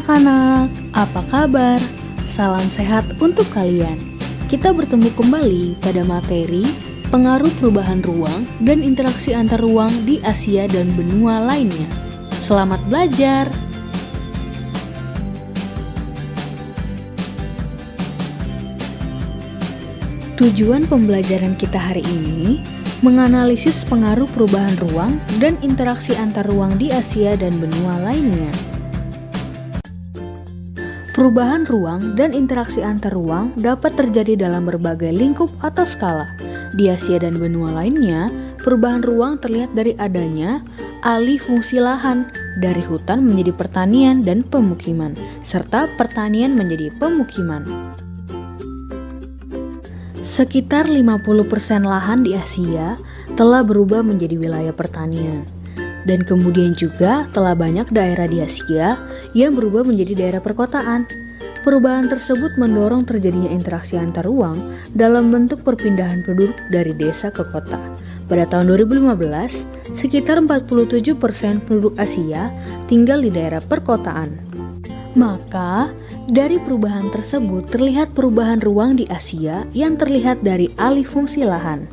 anak-anak, apa kabar? Salam sehat untuk kalian. Kita bertemu kembali pada materi pengaruh perubahan ruang dan interaksi antar ruang di Asia dan benua lainnya. Selamat belajar! Tujuan pembelajaran kita hari ini menganalisis pengaruh perubahan ruang dan interaksi antar ruang di Asia dan benua lainnya. Perubahan ruang dan interaksi antar ruang dapat terjadi dalam berbagai lingkup atau skala. Di Asia dan benua lainnya, perubahan ruang terlihat dari adanya alih fungsi lahan dari hutan menjadi pertanian dan pemukiman, serta pertanian menjadi pemukiman. Sekitar 50% lahan di Asia telah berubah menjadi wilayah pertanian. Dan kemudian juga telah banyak daerah di Asia yang berubah menjadi daerah perkotaan. Perubahan tersebut mendorong terjadinya interaksi antar ruang dalam bentuk perpindahan penduduk dari desa ke kota. Pada tahun 2015, sekitar 47% penduduk Asia tinggal di daerah perkotaan. Maka, dari perubahan tersebut terlihat perubahan ruang di Asia yang terlihat dari alih fungsi lahan.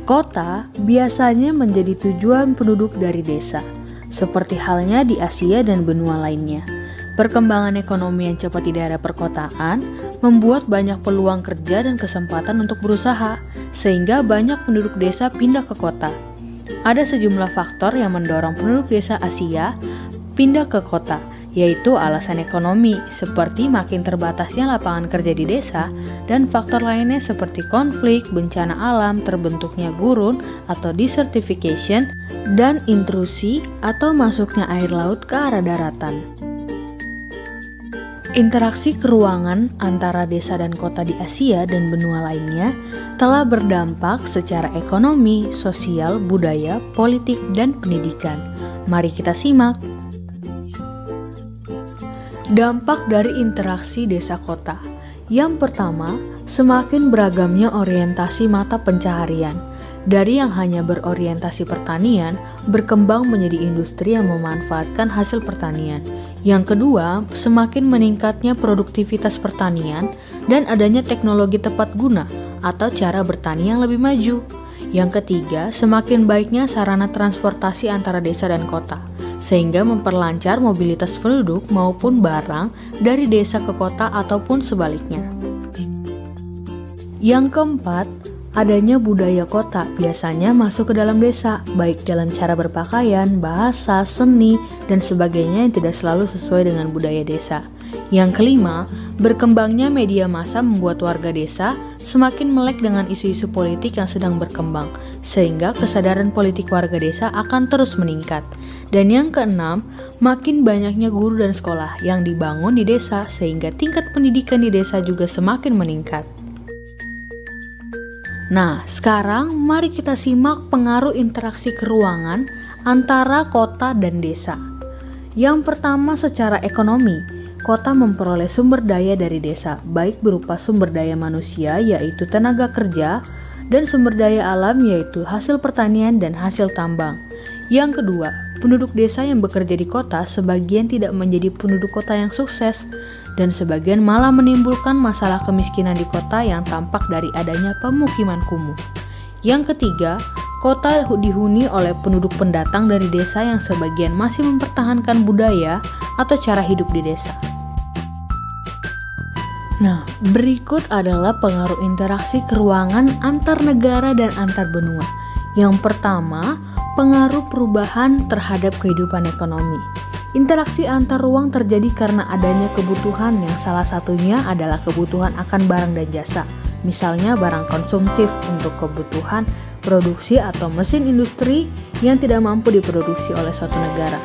Kota biasanya menjadi tujuan penduduk dari desa, seperti halnya di Asia dan benua lainnya. Perkembangan ekonomi yang cepat di daerah perkotaan membuat banyak peluang kerja dan kesempatan untuk berusaha, sehingga banyak penduduk desa pindah ke kota. Ada sejumlah faktor yang mendorong penduduk desa Asia pindah ke kota, yaitu alasan ekonomi seperti makin terbatasnya lapangan kerja di desa dan faktor lainnya seperti konflik, bencana alam, terbentuknya gurun atau desertification, dan intrusi atau masuknya air laut ke arah daratan. Interaksi keruangan antara desa dan kota di Asia dan benua lainnya telah berdampak secara ekonomi, sosial, budaya, politik, dan pendidikan. Mari kita simak. Dampak dari interaksi desa kota. Yang pertama, semakin beragamnya orientasi mata pencaharian. Dari yang hanya berorientasi pertanian, berkembang menjadi industri yang memanfaatkan hasil pertanian. Yang kedua, semakin meningkatnya produktivitas pertanian dan adanya teknologi tepat guna atau cara bertani yang lebih maju. Yang ketiga, semakin baiknya sarana transportasi antara desa dan kota, sehingga memperlancar mobilitas penduduk maupun barang dari desa ke kota ataupun sebaliknya. Yang keempat, adanya budaya kota biasanya masuk ke dalam desa, baik dalam cara berpakaian, bahasa, seni, dan sebagainya yang tidak selalu sesuai dengan budaya desa. Yang kelima, berkembangnya media massa membuat warga desa semakin melek dengan isu-isu politik yang sedang berkembang, sehingga kesadaran politik warga desa akan terus meningkat. Dan yang keenam, makin banyaknya guru dan sekolah yang dibangun di desa, sehingga tingkat pendidikan di desa juga semakin meningkat. Nah, sekarang mari kita simak pengaruh interaksi keruangan antara kota dan desa. Yang pertama, secara ekonomi, kota memperoleh sumber daya dari desa, baik berupa sumber daya manusia yaitu tenaga kerja, dan sumber daya alam yaitu hasil pertanian dan hasil tambang. Yang kedua, penduduk desa yang bekerja di kota sebagian tidak menjadi penduduk kota yang sukses, dan sebagian malah menimbulkan masalah kemiskinan di kota yang tampak dari adanya pemukiman kumuh. Yang ketiga, kota dihuni oleh penduduk pendatang dari desa yang sebagian masih mempertahankan budaya atau cara hidup di desa. Nah, berikut adalah pengaruh interaksi keruangan antar negara dan antar benua. Yang pertama, pengaruh perubahan terhadap kehidupan ekonomi. Interaksi antar ruang terjadi karena adanya kebutuhan yang salah satunya adalah kebutuhan akan barang dan jasa. Misalnya barang konsumtif untuk kebutuhan produksi atau mesin industri yang tidak mampu diproduksi oleh suatu negara.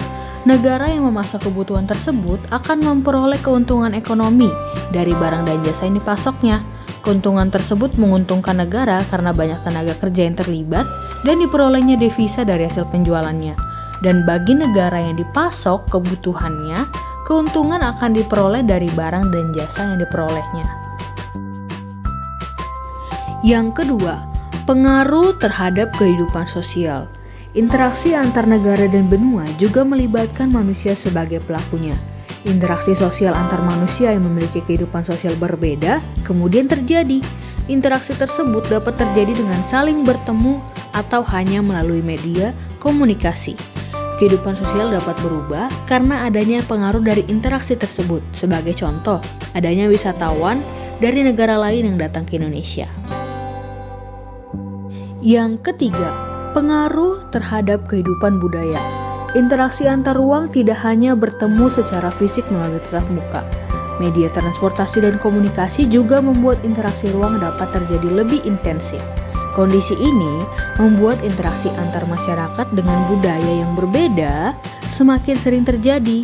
Negara yang memasak kebutuhan tersebut akan memperoleh keuntungan ekonomi dari barang dan jasa yang dipasoknya. Keuntungan tersebut menguntungkan negara karena banyak tenaga kerja yang terlibat dan diperolehnya devisa dari hasil penjualannya. Dan bagi negara yang dipasok kebutuhannya, keuntungan akan diperoleh dari barang dan jasa yang diperolehnya. Yang kedua, pengaruh terhadap kehidupan sosial. Interaksi antar negara dan benua juga melibatkan manusia sebagai pelakunya. Interaksi sosial antar manusia yang memiliki kehidupan sosial berbeda kemudian terjadi. Interaksi tersebut dapat terjadi dengan saling bertemu atau hanya melalui media komunikasi. Kehidupan sosial dapat berubah karena adanya pengaruh dari interaksi tersebut. Sebagai contoh, adanya wisatawan dari negara lain yang datang ke Indonesia. Yang ketiga, pengaruh terhadap kehidupan budaya. Interaksi antar ruang tidak hanya bertemu secara fisik melalui tatap muka. Media transportasi dan komunikasi juga membuat interaksi ruang dapat terjadi lebih intensif. Kondisi ini membuat interaksi antar masyarakat dengan budaya yang berbeda semakin sering terjadi.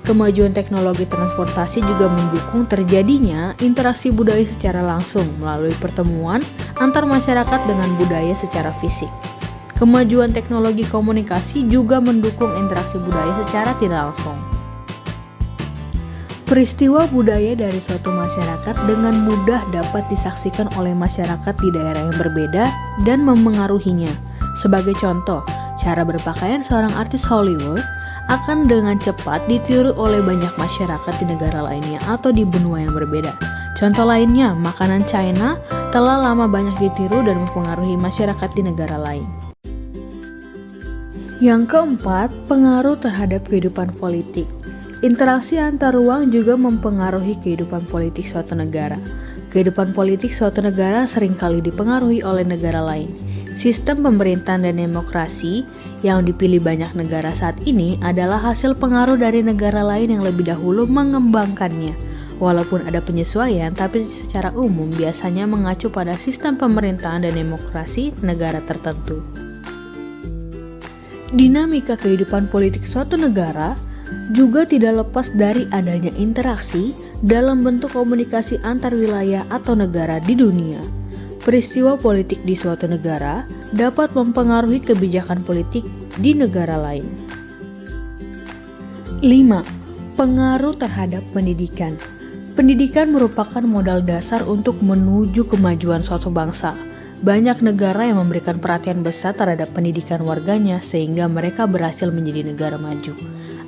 Kemajuan teknologi transportasi juga mendukung terjadinya interaksi budaya secara langsung melalui pertemuan antar masyarakat dengan budaya secara fisik. Kemajuan teknologi komunikasi juga mendukung interaksi budaya secara tidak langsung. Peristiwa budaya dari suatu masyarakat dengan mudah dapat disaksikan oleh masyarakat di daerah yang berbeda dan memengaruhinya. Sebagai contoh, cara berpakaian seorang artis Hollywood akan dengan cepat ditiru oleh banyak masyarakat di negara lainnya atau di benua yang berbeda. Contoh lainnya, makanan China telah lama banyak ditiru dan mempengaruhi masyarakat di negara lain. Yang keempat, pengaruh terhadap kehidupan politik. Interaksi antar ruang juga mempengaruhi kehidupan politik suatu negara. Kehidupan politik suatu negara seringkali dipengaruhi oleh negara lain. Sistem pemerintahan dan demokrasi yang dipilih banyak negara saat ini adalah hasil pengaruh dari negara lain yang lebih dahulu mengembangkannya. Walaupun ada penyesuaian, tapi secara umum biasanya mengacu pada sistem pemerintahan dan demokrasi negara tertentu. Dinamika kehidupan politik suatu negara juga tidak lepas dari adanya interaksi dalam bentuk komunikasi antar wilayah atau negara di dunia. Peristiwa politik di suatu negara dapat mempengaruhi kebijakan politik di negara lain. 5. Pengaruh terhadap pendidikan. Pendidikan merupakan modal dasar untuk menuju kemajuan suatu bangsa. Banyak negara yang memberikan perhatian besar terhadap pendidikan warganya sehingga mereka berhasil menjadi negara maju.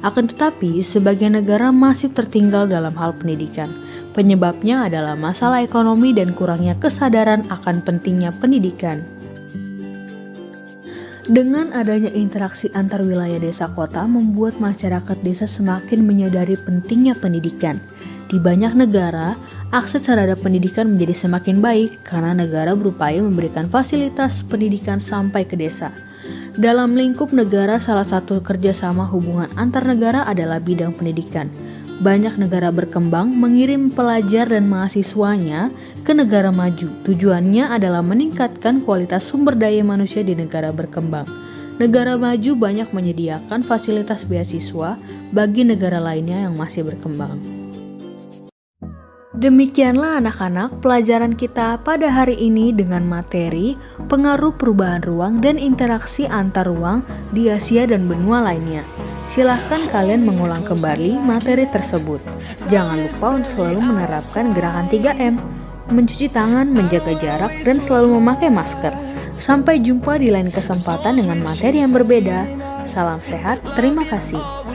Akan tetapi, sebagian negara masih tertinggal dalam hal pendidikan. Penyebabnya adalah masalah ekonomi dan kurangnya kesadaran akan pentingnya pendidikan. Dengan adanya interaksi antar wilayah desa kota membuat masyarakat desa semakin menyadari pentingnya pendidikan. Di banyak negara, akses terhadap pendidikan menjadi semakin baik karena negara berupaya memberikan fasilitas pendidikan sampai ke desa. Dalam lingkup negara, salah satu kerjasama hubungan antar negara adalah bidang pendidikan. Banyak negara berkembang mengirim pelajar dan mahasiswanya ke negara maju. Tujuannya adalah meningkatkan kualitas sumber daya manusia di negara berkembang. Negara maju banyak menyediakan fasilitas beasiswa bagi negara lainnya yang masih berkembang. Demikianlah anak-anak pelajaran kita pada hari ini dengan materi pengaruh perubahan ruang dan interaksi antar ruang di Asia dan benua lainnya. Silahkan kalian mengulang kembali materi tersebut. Jangan lupa untuk selalu menerapkan gerakan 3M, mencuci tangan, menjaga jarak, dan selalu memakai masker. Sampai jumpa di lain kesempatan dengan materi yang berbeda. Salam sehat, terima kasih.